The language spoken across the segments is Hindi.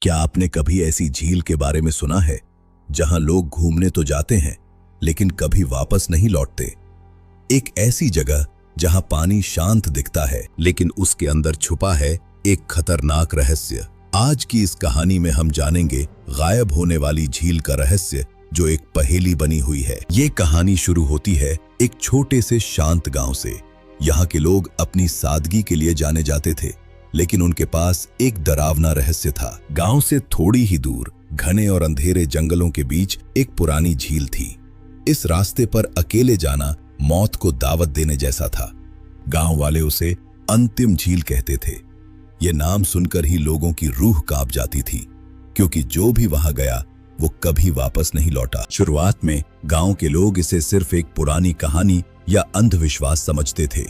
क्या आपने कभी ऐसी झील के बारे में सुना है जहां लोग घूमने तो जाते हैं लेकिन कभी वापस नहीं लौटते? एक ऐसी जगह जहां पानी शांत दिखता है लेकिन उसके अंदर छुपा है एक खतरनाक रहस्य। आज की इस कहानी में हम जानेंगे गायब होने वाली झील का रहस्य, जो एक पहेली बनी हुई है। ये कहानी शुरू होती है एक छोटे से शांत गांव से। यहाँ के लोग अपनी सादगी के लिए जाने जाते थे, लेकिन उनके पास एक डरावना रहस्य था। गांव से थोड़ी ही दूर घने और अंधेरे जंगलों के बीच एक पुरानी झील थी। इस रास्ते पर अकेले जाना मौत को दावत देने जैसा था। गांव वाले उसे अंतिम झील कहते थे। ये नाम सुनकर ही लोगों की रूह कांप जाती थी, क्योंकि जो भी वहां गया वो कभी वापस नहीं लौटा। शुरुआत में गांव के लोग इसे सिर्फ एक पुरानी कहानी या अंधविश्वास समझते थे।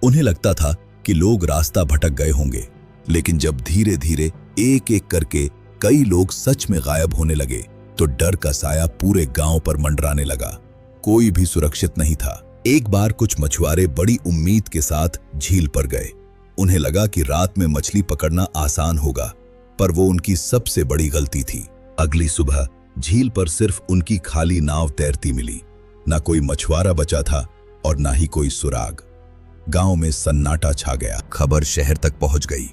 उन्हें लगता था कि लोग रास्ता भटक गए होंगे, लेकिन जब धीरे धीरे एक एक करके कई लोग सच में गायब होने लगे, तो डर का साया पूरे गांव पर मंडराने लगा। कोई भी सुरक्षित नहीं था। एक बार कुछ मछुआरे बड़ी उम्मीद के साथ झील पर गए। उन्हें लगा कि रात में मछली पकड़ना आसान होगा, पर वो उनकी सबसे बड़ी गलती थी। अगली सुबह झील पर सिर्फ उनकी खाली नाव तैरती मिली। ना कोई मछुआरा बचा था और ना ही कोई सुराग। गांव में सन्नाटा छा गया। खबर शहर तक पहुंच गई।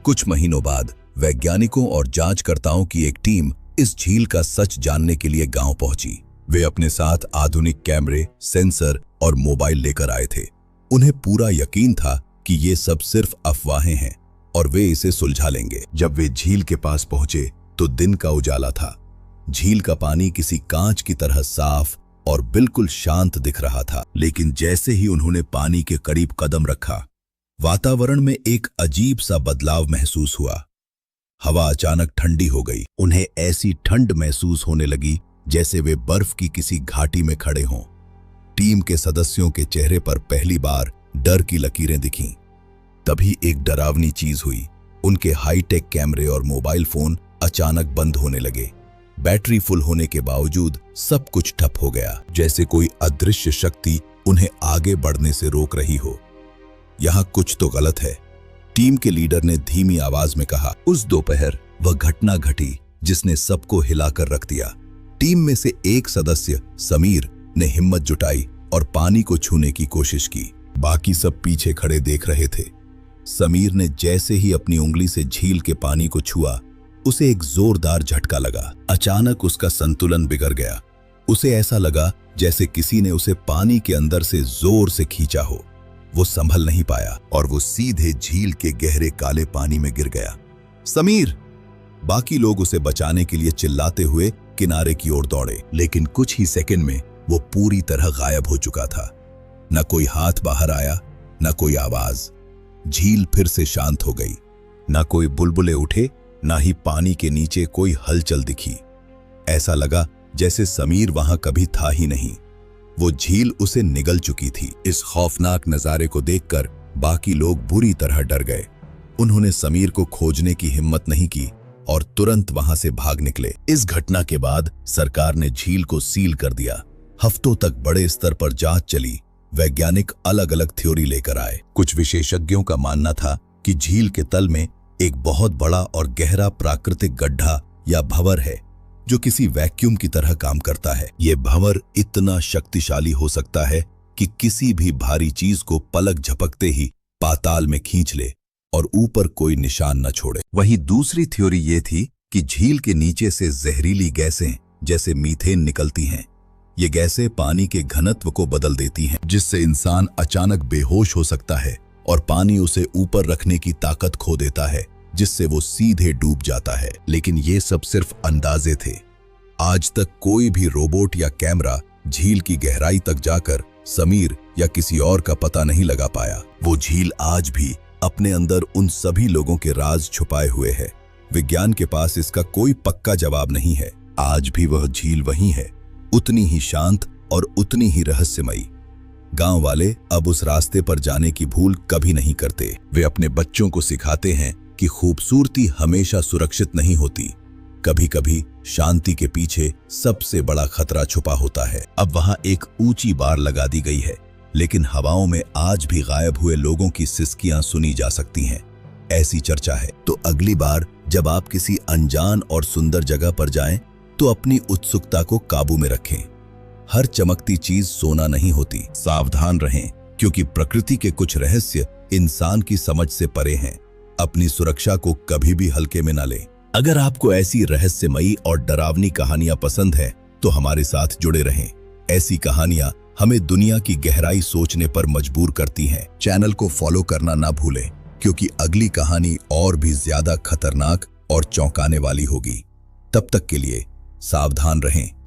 कुछ महीनों बाद वैज्ञानिकों और जांचकर्ताओं की एक टीम इस झील का सच जानने के लिए गांव पहुंची। वे अपने साथ आधुनिक कैमरे, सेंसर और मोबाइल लेकर आए थे। उन्हें पूरा यकीन था कि ये सब सिर्फ अफवाहें हैं और वे इसे सुलझा लेंगे। जब वे झील के पास पहुंचे तो दिन का उजाला था। झील का पानी किसी कांच की तरह साफ और बिल्कुल शांत दिख रहा था, लेकिन जैसे ही उन्होंने पानी के करीब कदम रखा, वातावरण में एक अजीब सा बदलाव महसूस हुआ। हवा अचानक ठंडी हो गई। उन्हें ऐसी ठंड महसूस होने लगी जैसे वे बर्फ की किसी घाटी में खड़े हों। टीम के सदस्यों के चेहरे पर पहली बार डर की लकीरें दिखीं। तभी एक डरावनी चीज हुई। उनके हाईटेक कैमरे और मोबाइल फोन अचानक बंद होने लगे। बैटरी फुल होने के बावजूद सब कुछ ठप हो गया, जैसे कोई अदृश्य शक्ति उन्हें आगे बढ़ने से रोक रही हो। यहां कुछ तो गलत है, टीम के लीडर ने धीमी आवाज में कहा। उस दोपहर वह घटना घटी जिसने सबको हिलाकर रख दिया। टीम में से एक सदस्य समीर ने हिम्मत जुटाई और पानी को छूने की कोशिश की। बाकी सब पीछे खड़े देख रहे थे। समीर ने जैसे ही अपनी उंगली से झील के पानी को छुआ, उसे एक जोरदार झटका लगा। अचानक उसका संतुलन बिगड़ गया। उसे ऐसा लगा जैसे किसी ने उसे पानी के अंदर से जोर से खींचा हो। वो संभल नहीं पाया और वो सीधे झील के गहरे काले पानी में गिर गया। समीर! बाकी लोग उसे बचाने के लिए चिल्लाते हुए किनारे की ओर दौड़े, लेकिन कुछ ही सेकंड में वो पूरी तरह गायब हो चुका था। न कोई हाथ बाहर आया, न कोई आवाज। झील फिर से शांत हो गई। न कोई बुलबुले उठे, न ही पानी के नीचे कोई हलचल दिखी। ऐसा लगा जैसे समीर वहां कभी था ही नहीं। वो झील उसे निगल चुकी थी। इस खौफनाक नजारे को देखकर बाकी लोग बुरी तरह डर गए। उन्होंने समीर को खोजने की हिम्मत नहीं की और तुरंत वहां से भाग निकले। इस घटना के बाद सरकार ने झील को सील कर दिया। हफ्तों तक बड़े स्तर पर जांच चली। वैज्ञानिक अलग अलग थ्योरी लेकर आए। कुछ विशेषज्ञों का मानना था कि झील के तल में एक बहुत बड़ा और गहरा प्राकृतिक गड्ढा या भंवर है, जो किसी वैक्यूम की तरह काम करता है। ये भंवर इतना शक्तिशाली हो सकता है कि किसी भी भारी चीज को पलक झपकते ही पाताल में खींच ले और ऊपर कोई निशान न छोड़े। वहीं दूसरी थ्योरी ये थी कि झील के नीचे से जहरीली गैसें जैसे मीथेन निकलती हैं। ये गैसें पानी के घनत्व को बदल देती हैं, जिससे इंसान अचानक बेहोश हो सकता है और पानी उसे ऊपर रखने की ताकत खो देता है, जिससे वो सीधे डूब जाता है। लेकिन ये सब सिर्फ अंदाजे थे। आज तक कोई भी रोबोट या कैमरा झील की गहराई तक जाकर समीर या किसी और का पता नहीं लगा पाया। वो झील आज भी अपने अंदर उन सभी लोगों के राज छुपाए हुए है। विज्ञान के पास इसका कोई पक्का जवाब नहीं है। आज भी वह झील वही है, उतनी ही शांत और उतनी ही रहस्यमयी। गांव वाले अब उस रास्ते पर जाने की भूल कभी नहीं करते। वे अपने बच्चों को सिखाते हैं कि खूबसूरती हमेशा सुरक्षित नहीं होती। कभी कभी शांति के पीछे सबसे बड़ा खतरा छुपा होता है। अब वहां एक ऊंची बार लगा दी गई है, लेकिन हवाओं में आज भी गायब हुए लोगों की सिसकियां सुनी जा सकती हैं। ऐसी चर्चा है। तो अगली बार जब आप किसी अनजान और सुंदर जगह पर जाएं, तो अपनी उत्सुकता को काबू में रखें। हर चमकती चीज सोना नहीं होती। सावधान रहें, क्योंकि प्रकृति के कुछ रहस्य इंसान की समझ से परे हैं। अपनी सुरक्षा को कभी भी हल्के में न लें। अगर आपको ऐसी रहस्यमयी और डरावनी कहानियां पसंद है, तो हमारे साथ जुड़े रहें। ऐसी कहानियां हमें दुनिया की गहराई सोचने पर मजबूर करती हैं। चैनल को फॉलो करना ना भूलें, क्योंकि अगली कहानी और भी ज्यादा खतरनाक और चौंकाने वाली होगी। तब तक के लिए सावधान रहें।